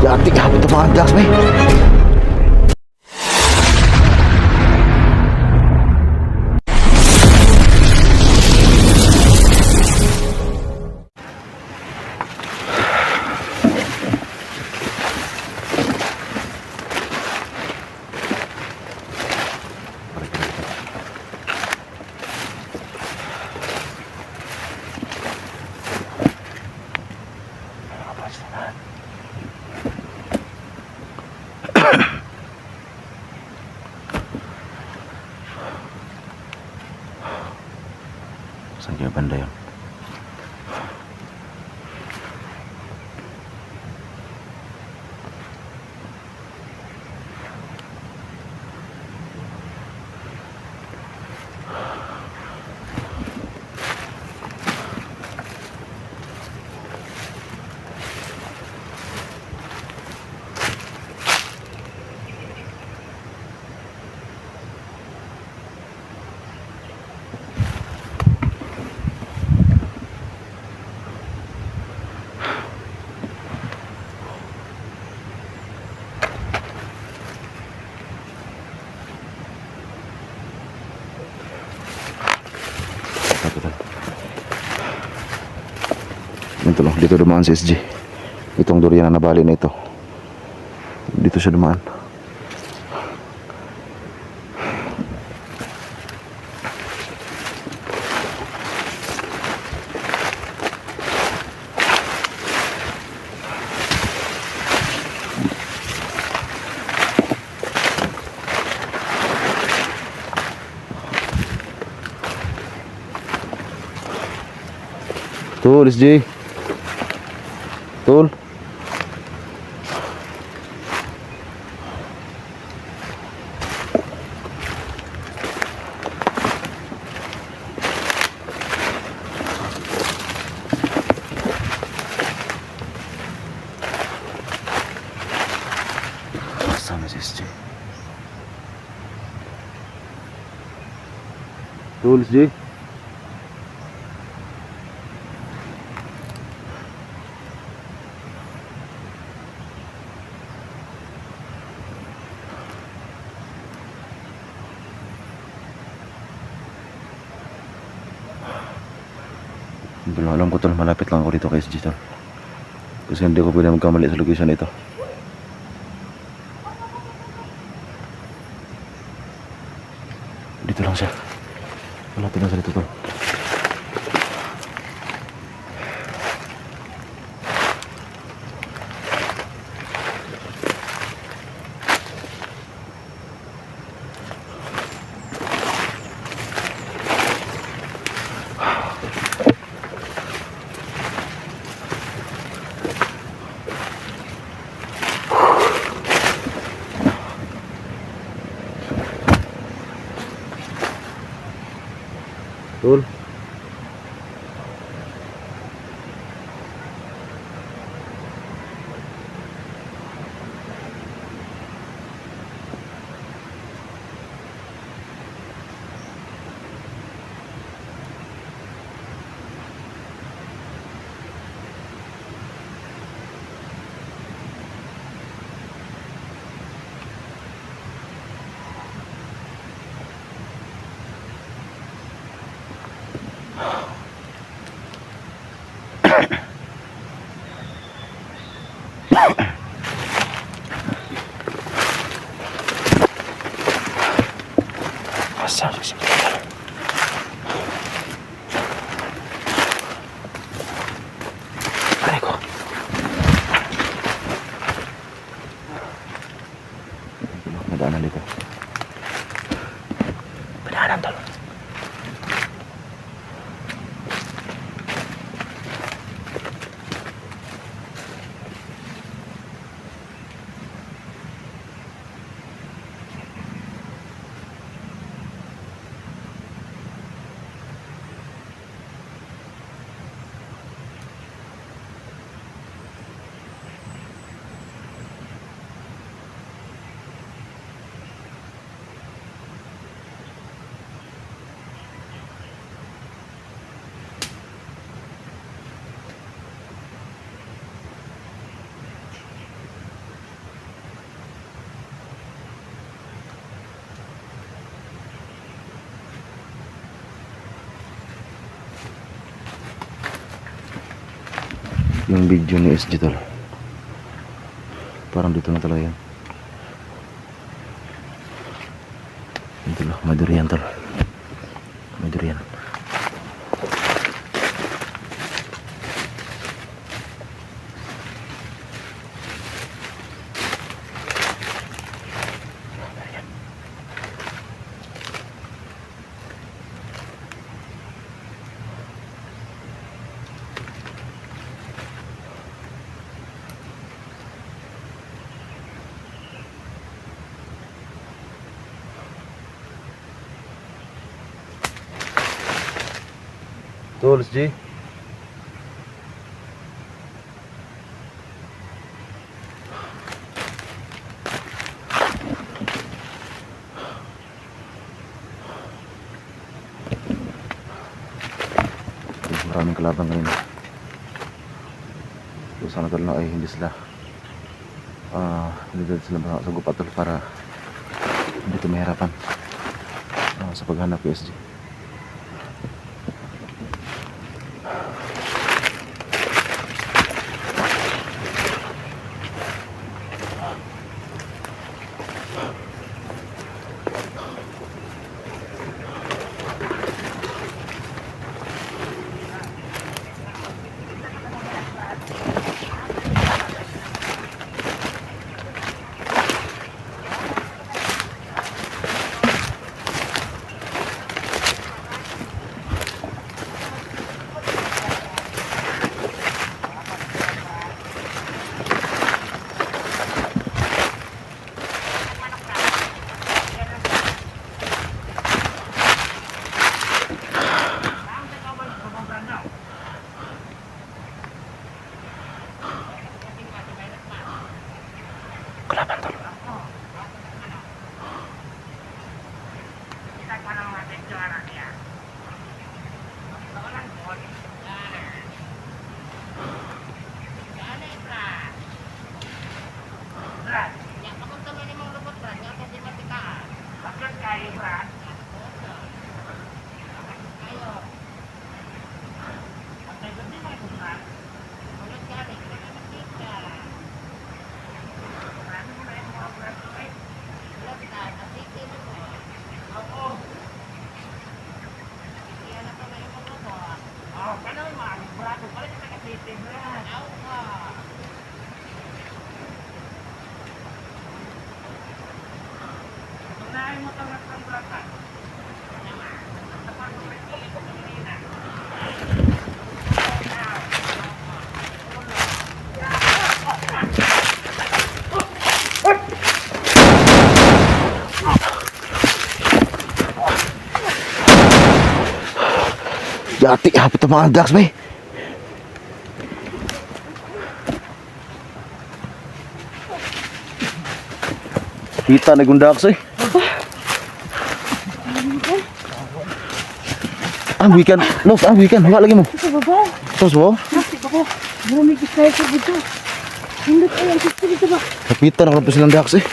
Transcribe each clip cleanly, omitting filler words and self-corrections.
Jati hapon ito mga gas may. Saan kayo banda yun? Ito lang, dito dumaan si SG. Itong durian na nabali na ito. Dito siya dumaan. Tul, SG. Tul. Sana si SG. Tul, SG. Belum alam ko tol, malapit lang ako dito kay SG tol. Kasi hindi ko pwede magkamali sa location ito. Dito lang siya. Malapit lang sa dito tol. Tul. yung video ni SG tol. Parang dito na talaga yan. Ito lang, may durian tol. May durian. Tools, G. Maraming kalaban kanina. So sana tol na ay hindi sila sila sa gupatol para hindi ito mahirapan sa paghanap kay SG. Kalaban tol. Yati, hapit ang mga ducks, bay. Kita na yung ducks, eh. Weekend. Move, weekend. Hanga lagi mo. Sa baba. Tos mo? Sa baba. Maraming kisaya sa dito. Hindi ko yung sister dito ba? Kapitan ako ng silang ducks, eh.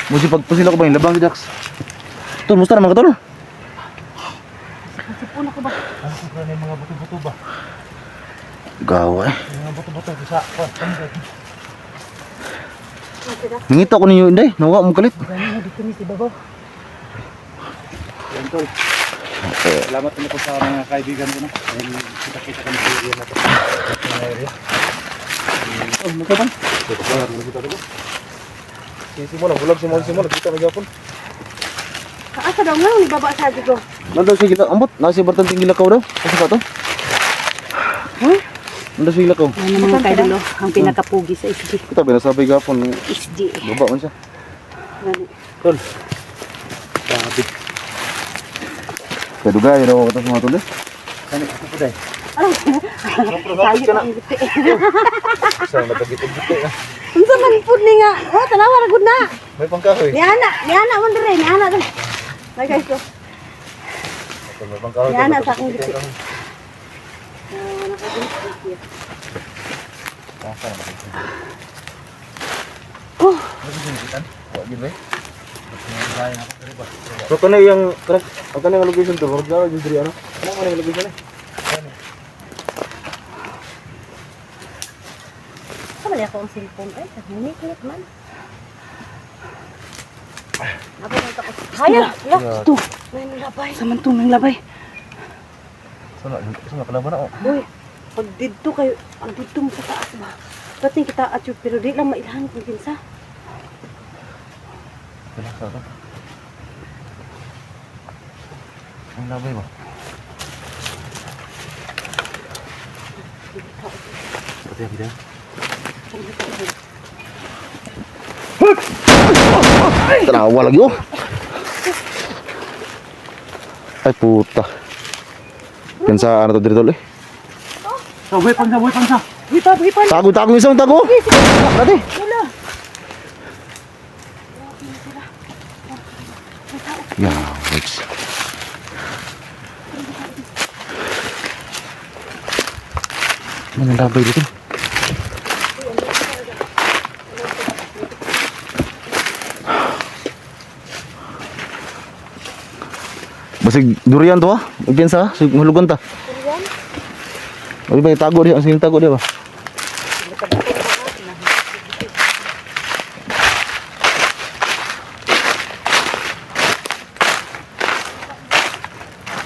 Musi pagpasil ako ba yung labang ducks? Tol, musta naman ka, tol? Nasipon ako ba? Ano kung kaya mga buto-buto ba? Gawa, eh. Mga buto-buto sa Nangita ko ninyo, inday. Nawa mo kalit. Ganyan dito ni si Babaw. Yan tol. Salamat naman po sa mga kaibigan ko na. Dahil kita-kita kami sa area na ito. Mga area. Oh, magkabang? Simon, ang bulag Simon. Kita magyapon. Kaasa daw nga, ni baba sa dito. Nandun siya gila, ambot. Nasi bertan tinggi lakaw daw. Kasi pa to? Huh? Nandun siya lakaw. Yan naman kayo dalo, ang pinakapugi sa SG. Kita binasabay gapon. SG. Baba man siya. Gani. Tol. Sabi. Kaya dugay daw ako sa mga tol, eh. Ano ako po dahil? Tayo ang giti. Saan nagkagitid-gitid ah. Unsa man pud ni nga? Oh, tanawa ra gud na. May pangkahoy. Ni ana man dire, ni ana. Nay guys, so. May pangkahoy. Ni ana sa akong giti. Oh, So kana yung ang kanang location to, wala yung diri ano? Kanang kanang location eh. mali ako ang cellphone. Ay, nagminik man. Nabay lang ako. Hayal! Ito! May nalabay. Samantong nang labay. Sana kalaban ako. Uy, pag dito kayo, ang dito mo sa taas ba? Bating kita at yung pero di lang mailahan kung kinsa. Wala sa ito. Ang labay ba? Pati ang video. Tanawa lagi oh. Ay puta. Pensa ano to dito eh. Buhay pangsa, buhay pangsa. Hipan! Tago isang tago. Dati. Wala! Ya, wait. Mana labay dito? Basig durian to ah. Pensa, hulugan ta. Oy ba tago dia, ang tago dia ba?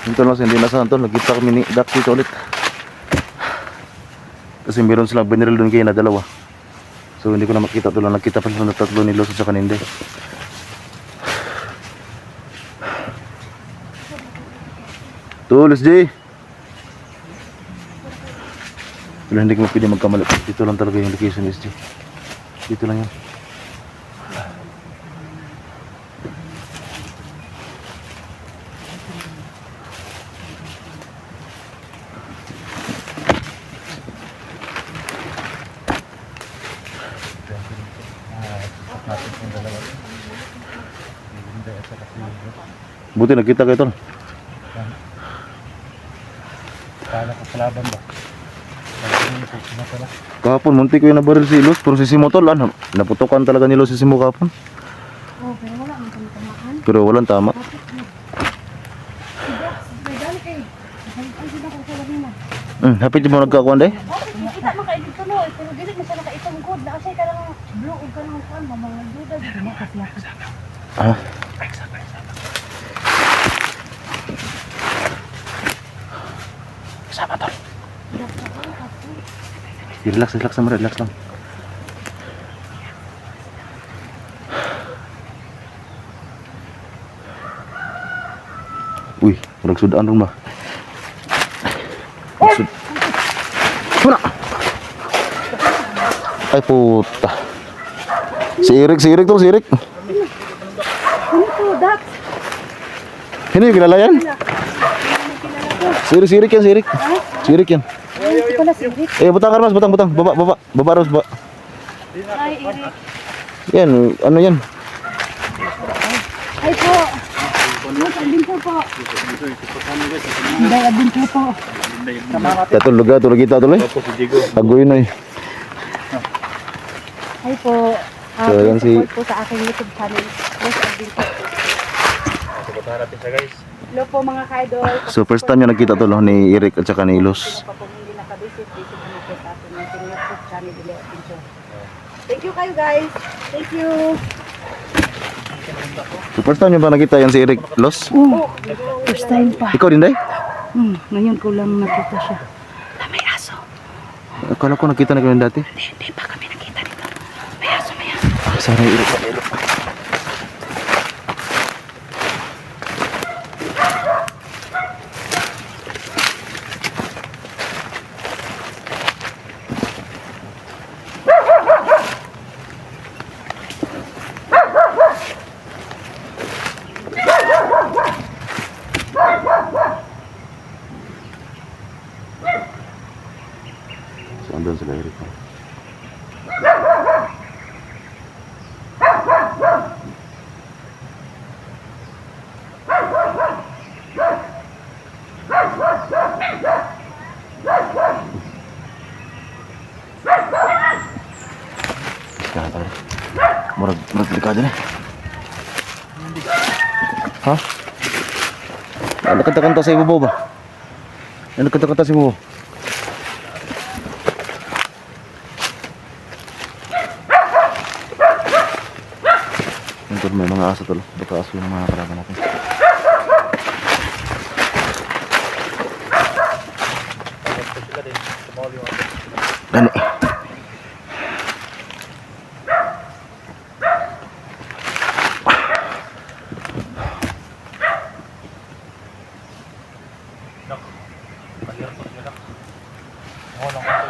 Ito lang hindi nasa to, nagkita kami ni Dak dito ulit. Kasi meron silang biniril doon kayo na dalawa. So hindi ko na makita to lang, nakita pa sila na tatlo ni Los at saka hindi. Tulis J. Wala, hindi ko pwede magkamali. Dito lang talaga yung location is J. Dito lang yan. Buti nagkita kayo tol. Kala ko kalaban ba? Kahapon munti ko yung nabaril si Los, pero si Simo tol, ano, naputukan talaga ni Los si Simo kahapon. Oh, pero wala man kami tamaan. Pero walang tama. Hapit mo nagkakuan day? Kita man kayo dito no, pero dili mo siya nakaitungkod. Nakasay ka lang blue ug ka lang kuan, mamang duda dito mo kasi ako. Ah. Sama tol. Relax lang, relax lang. Uy, orang sudaan rumah. Mana? Ay puta. Si Irik tuh, si Irik. Ano to, Dax? Ini yung kilala yan? Si Irik yan, si Irik. Si Irik yan. Ay, ito pala si Rick. Butang Mas, butang. Baba Ros, baba. Ay, Eric. Yan, ano yan? Ay po. Mas adventure po. Hindi, adventure po. Tulog kita tuloy. Agoy na eh. Ay po. So, yan si- support po sa aking YouTube channel. Mas adventure po. Suportahan natin siya guys. Hello po mga ka-idol. So first time niya nagkita to ni Irik at saka ni Los. Pa kung hindi nakabisit, visit naman po sa ating YouTube channel Dile Adventure. Thank you kayo guys. Thank you. So first time niyo ba nakita yan si Irik Los? First time pa. Ikaw din day? Ngayon ko lang nakita siya. May aso. Akala ko nakita na kayo dati. Hindi pa kami nakita dito. May aso, may aso. Sana Irik pa Irik. So andun sila Irik. Murag delikado na. Ha? Ano kanta-kanta sa ibabaw ba? Ano kanta-kanta sa ibabaw? mga aso tol. Baka aso yung mga kalaban natin. Sila din. Tumawal yung aso. Gani. Nak. Mahirap pa sila. Oo lang ako.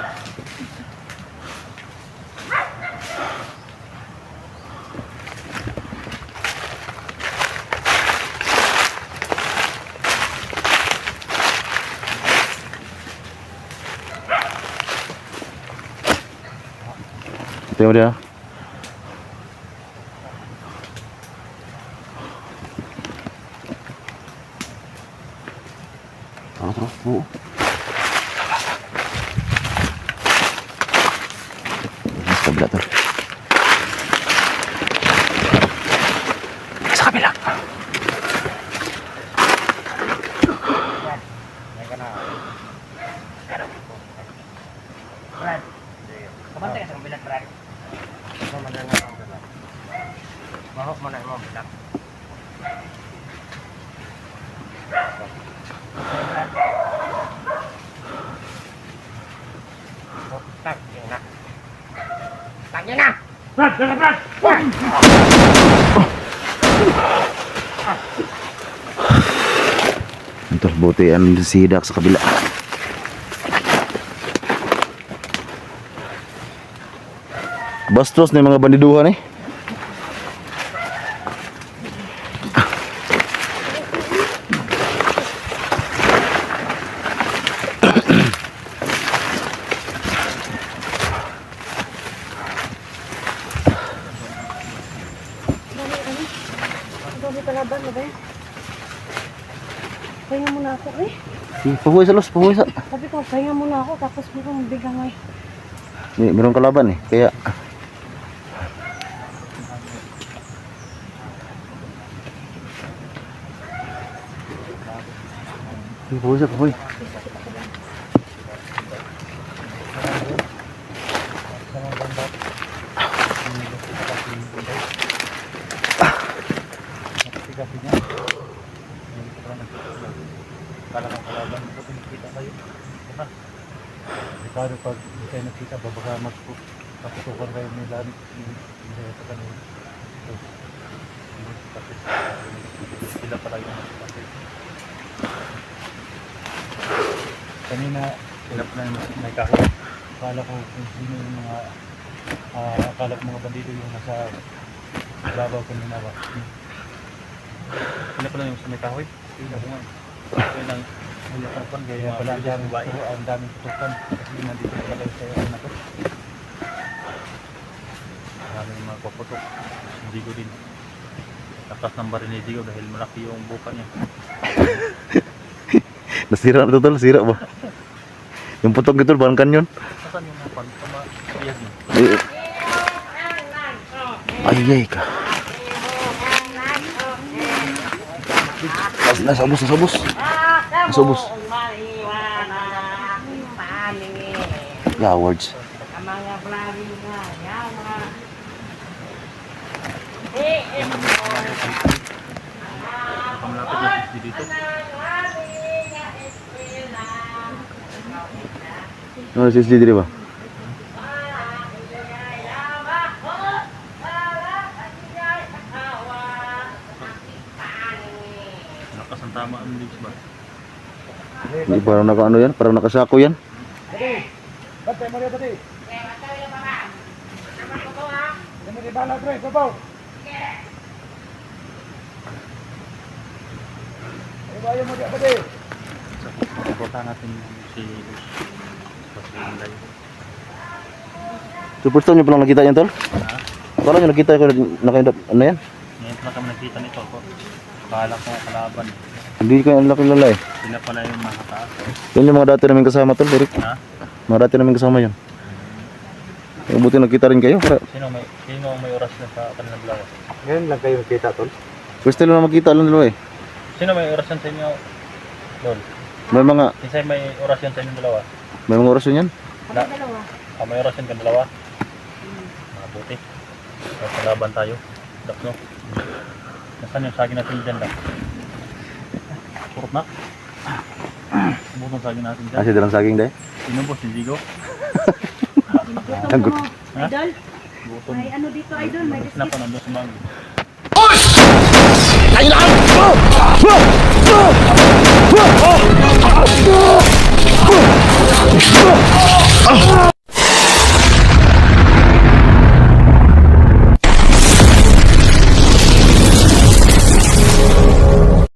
Tingnan mo dia. Terus. Bu. Sa kabila tol. Sa kabila. Brad. Kabantay ka sa bilang Brad. Mamandang nga ang bilang. Mahok mo na yung bilang. Tak, yun na. Tak, yun na! Brad! Brad! Brad! Tol, buti ang sidak sa kabila. Bastos na yung mga bandiduhan eh. Ang dami kalaban na ba yan? Pahinga muna ako eh. Pahuwi sa los, pahuwi sa. Sabi ko, pahinga muna ako tapos mukhang bigang ay. Meron kalaban eh, kaya pahuwi sa, pahuwi. Kala ng kalaban ko, pinakita kayo. Diba? Ricardo, pag kayo nakita, babaga magputukan kayo nila sa kanila. So, kasi sila pala yung kasi. Kanina, sila pala yung may kahit. Akala ko kung sino yung mga akala ko mga bandido yung nasa babaw kanina ba. Sila pala yung sa may kahoy. Sila ko nga. Kaya lang, kaya pala ang daming tutukan. Kasi nandito pala yung sayo na to. Maraming mga paputok. Hindi ko din. Lakas ng baril ni Digo dahil malaki yung buka niya. Nasira na tol, sira ba? Yung putok gitu, bahan kanyon. Saan yung mga pantama? Iyag niyo. Ay, ka. Nasa ubos, nasa ubos. Nasa ubos. Cowards. Malapit yung SSD dito. Ano si SJ diri ba? Lakas ang tama ang leaves ba? Hindi parang naka ano yan, parang nakasako yan. Batay mo rin, batay. Dami rin bala, pre, sabaw. Ayaw mo rin, batay. Supportan natin si Luz. Superstar nyo palang nakita yan tol? Ha? Kala nyo nakita ko nakaindap, ano yan? Ngayon pa kami nakita nito ko. Bahala ko kalaban. Hindi ko yung laki lala eh. Sila pala yung nakataas. Yan yung mga dati namin kasama tol, Derek. Ha? Mga dati namin kasama yan. Buti nakita rin kayo. Para... Sino may oras na sa kanilang dalawa? Ngayon lang kayo nakita, tol. First time lang makita lang dalawa eh. Sino may oras yan sa inyo, Tol? May mga, Kinsay may oras yan sa inyong dalawa? may mga orasyon yan. Kami dalawa. May oras yan kang dalawa? Mabuti. Kalaban tayo. Dakno. Nasaan yung saging natin dyan lang? Purot na? Sumutong saging natin dyan. Kasi dalang saging dahil. Sino boss? Si Zigo? Gutom mo, Ha? idol. Gutom. May ano dito, idol. May Gusto na biscuit. pa nandun sa mga. Kailangan!